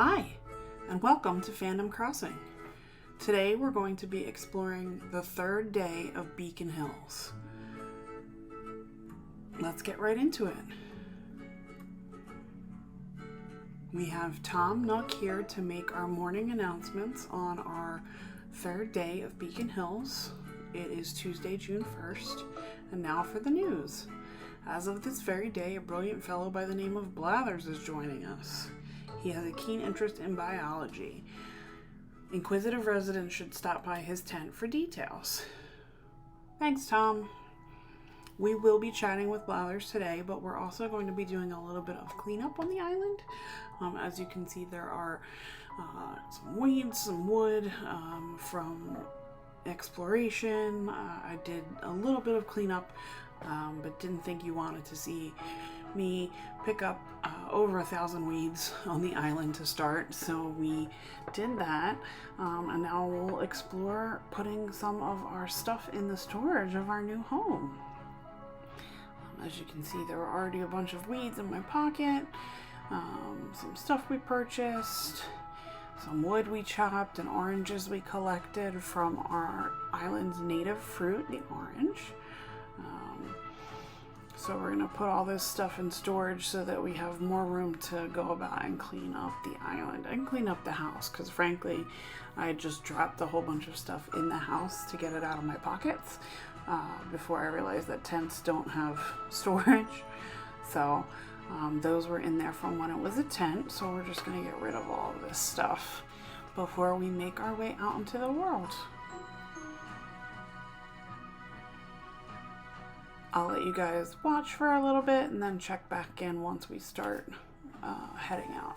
Hi, and welcome to Fandom Crossing. Today we're going to be exploring the third day of Beacon Hills. Let's get right into it. We have Tom Nook here to make our morning announcements on our third day of Beacon Hills. It is Tuesday, June 1st, and now for the news. As of this very day, a brilliant fellow by the name of Blathers is joining us. He has a keen interest in biology. Inquisitive residents should stop by his tent for details. Thanks, Tom. We will be chatting with Blathers today, but we're also going to be doing a little bit of cleanup on the island. As you can see, there are some weeds, some wood from exploration. I did a little bit of cleanup, but didn't think you wanted to see me pick up over 1,000 weeds on the island to start, so we did that, and now we'll explore putting some of our stuff in the storage of our new home. As you can see, there are already a bunch of weeds in my pocket, some stuff we purchased, some wood we chopped, and oranges we collected from our island's native fruit, the orange. So we're going to put all this stuff in storage so that we have more room to go about and clean up the island and clean up the house, because frankly I just dropped a whole bunch of stuff in the house to get it out of my pockets before I realized that tents don't have storage. So those were in there from when it was a tent, so we're just going to get rid of all of this stuff before we make our way out into the world. I'll let you guys watch for a little bit and then check back in once we start heading out.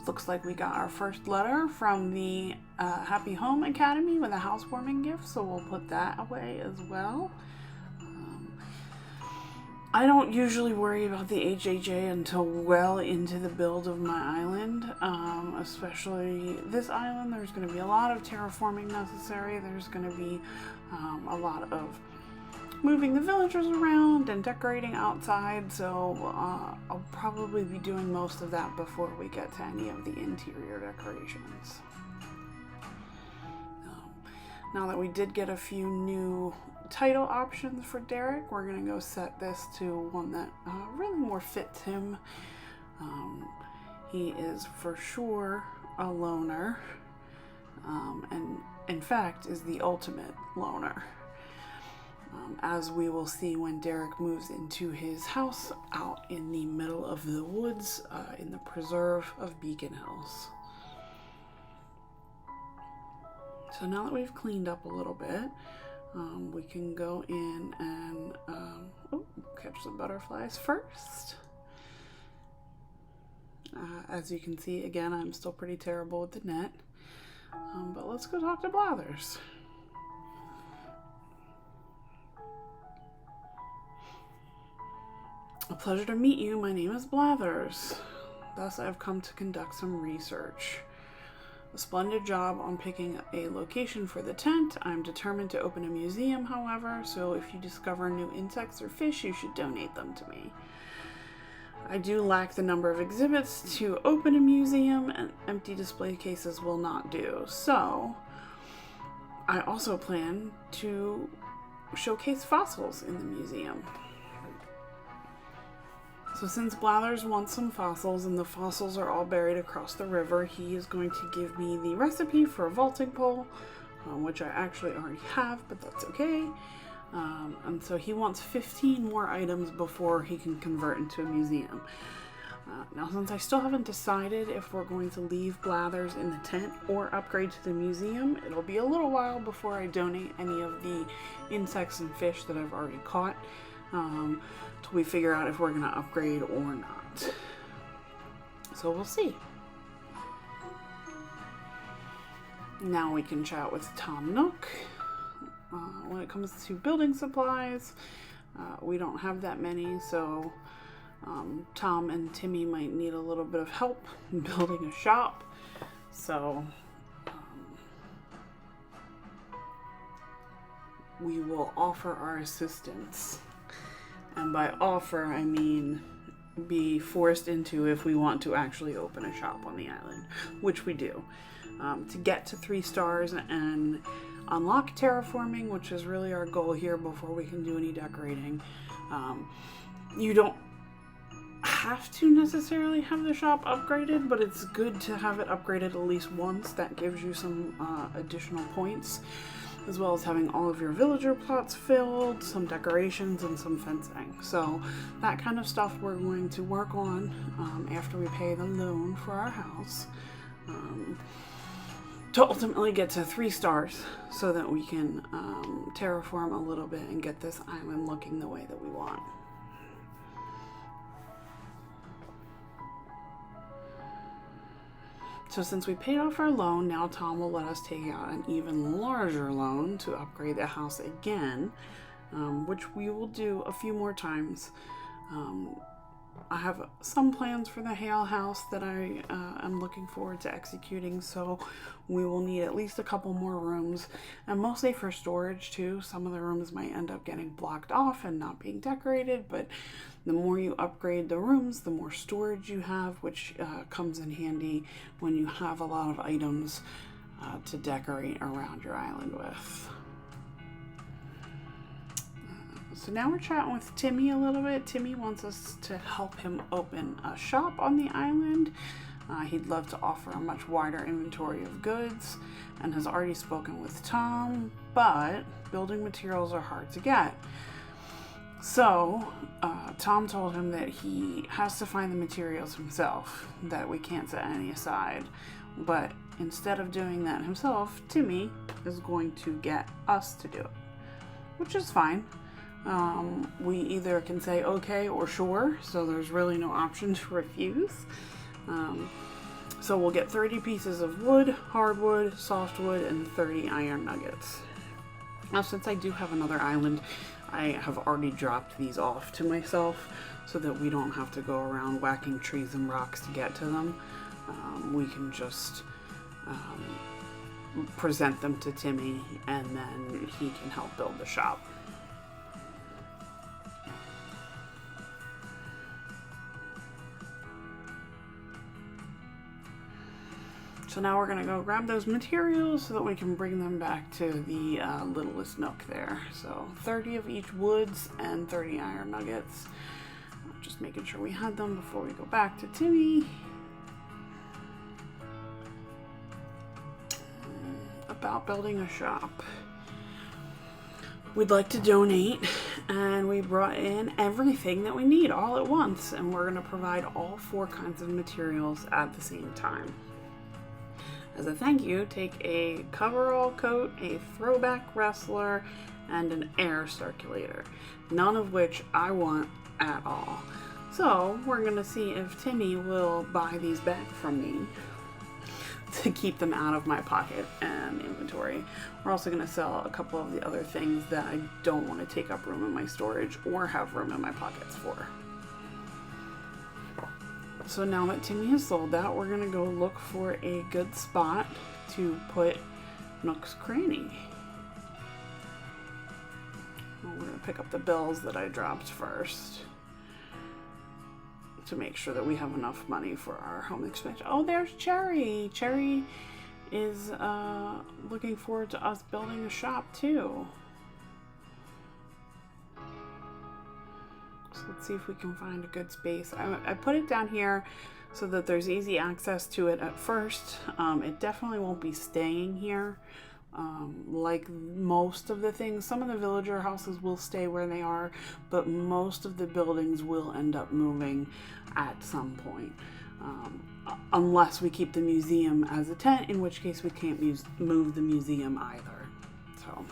Looks like we got our first letter from the Happy Home Academy with a housewarming gift, so we'll put that away as well. I don't usually worry about the HHA until well into the build of my island, especially this island. There's going to be a lot of terraforming necessary. There's going to be a lot of moving the villagers around and decorating outside, so I'll probably be doing most of that before we get to any of the interior decorations. Now that we did get a few new title options for Derek, we're going to go set this to one that really more fits him. He is for sure a loner, and in fact is the ultimate loner. As we will see when Derek moves into his house out in the middle of the woods in the preserve of Beacon Hills. So now that we've cleaned up a little bit, we can go in and catch some butterflies first. As you can see, again, I'm still pretty terrible with the net, but let's go talk to Blathers. A pleasure to meet you. My name is Blathers. Thus, I've come to conduct some research. A splendid job on picking a location for the tent. I'm determined to open a museum, however, so if you discover new insects or fish, you should donate them to me. I do lack the number of exhibits to open a museum, and empty display cases will not do. So, I also plan to showcase fossils in the museum. So since Blathers wants some fossils, and the fossils are all buried across the river, he is going to give me the recipe for a vaulting pole, which I actually already have, but that's okay. And so he wants 15 more items before he can convert into a museum. Now, since I still haven't decided if we're going to leave Blathers in the tent or upgrade to the museum, it'll be a little while before I donate any of the insects and fish that I've already caught. Till we figure out if we're going to upgrade or not. So we'll see. Now we can chat with Tom Nook. When it comes to building supplies, we don't have that many, so Tom and Timmy might need a little bit of help building a shop. So we will offer our assistance. And by offer, I mean be forced into if we want to actually open a shop on the island, which we do. To get to 3 stars and unlock terraforming, which is really our goal here before we can do any decorating. You don't have to necessarily have the shop upgraded, but it's good to have it upgraded at least once. That gives you some additional points, as well as having all of your villager plots filled, some decorations, and some fencing. So that kind of stuff we're going to work on after we pay the loan for our house, to ultimately get to 3 stars so that we can terraform a little bit and get this island looking the way that we want. So since we paid off our loan, now Tom will let us take out an even larger loan to upgrade the house again, which we will do a few more times. I have some plans for the Hale house that I am looking forward to executing, so we will need at least a couple more rooms, and mostly for storage too. Some of the rooms might end up getting blocked off and not being decorated, but the more you upgrade the rooms, the more storage you have, which comes in handy when you have a lot of items to decorate around your island with. So now we're chatting with Timmy a little bit. Timmy wants us to help him open a shop on the island. He'd love to offer a much wider inventory of goods and has already spoken with Tom, but building materials are hard to get. So Tom told him that he has to find the materials himself, that we can't set any aside. But instead of doing that himself, Timmy is going to get us to do it, which is fine. We either can say okay or sure, so there's really no option to refuse. So we'll get 30 pieces of wood, hardwood, softwood, and 30 iron nuggets. Now, since I do have another island, I have already dropped these off to myself so that we don't have to go around whacking trees and rocks to get to them. We can just present them to Timmy, and then he can help build the shop. So now we're gonna go grab those materials so that we can bring them back to the littlest nook there. So 30 of each woods and 30 iron nuggets. Just making sure we had them before we go back to Timmy. About building a shop. We'd like to donate, and we brought in everything that we need all at once, and we're gonna provide all 4 kinds of materials at the same time. As a thank you, take a coverall coat, a throwback wrestler, and an air circulator. None of which I want at all. So we're gonna see if Timmy will buy these back from me to keep them out of my pocket and inventory. We're also gonna sell a couple of the other things that I don't want to take up room in my storage or have room in my pockets for. So now that Timmy has sold that, we're gonna go look for a good spot to put Nook's Cranny. Well, we're gonna pick up the bills that I dropped first to make sure that we have enough money for our home expansion. Oh, there's Cherry. Cherry is looking forward to us building a shop too. So let's see if we can find a good space. I put it down here so that there's easy access to it at first. It definitely won't be staying here. Like most of the things, some of the villager houses will stay where they are, but most of the buildings will end up moving at some point. Unless we keep the museum as a tent, in which case we can't move the museum either. So.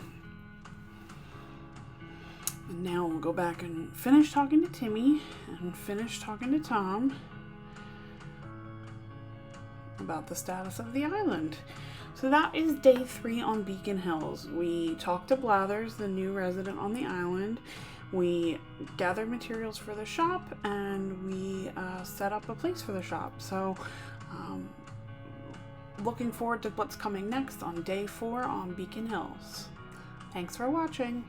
And now we'll go back and finish talking to Timmy and finish talking to Tom about the status of the island. So that is day 3 on Beacon Hills. We talked to Blathers, the new resident on the island. We gathered materials for the shop, and we set up a place for the shop. So looking forward to what's coming next on day 4 on Beacon Hills. Thanks for watching.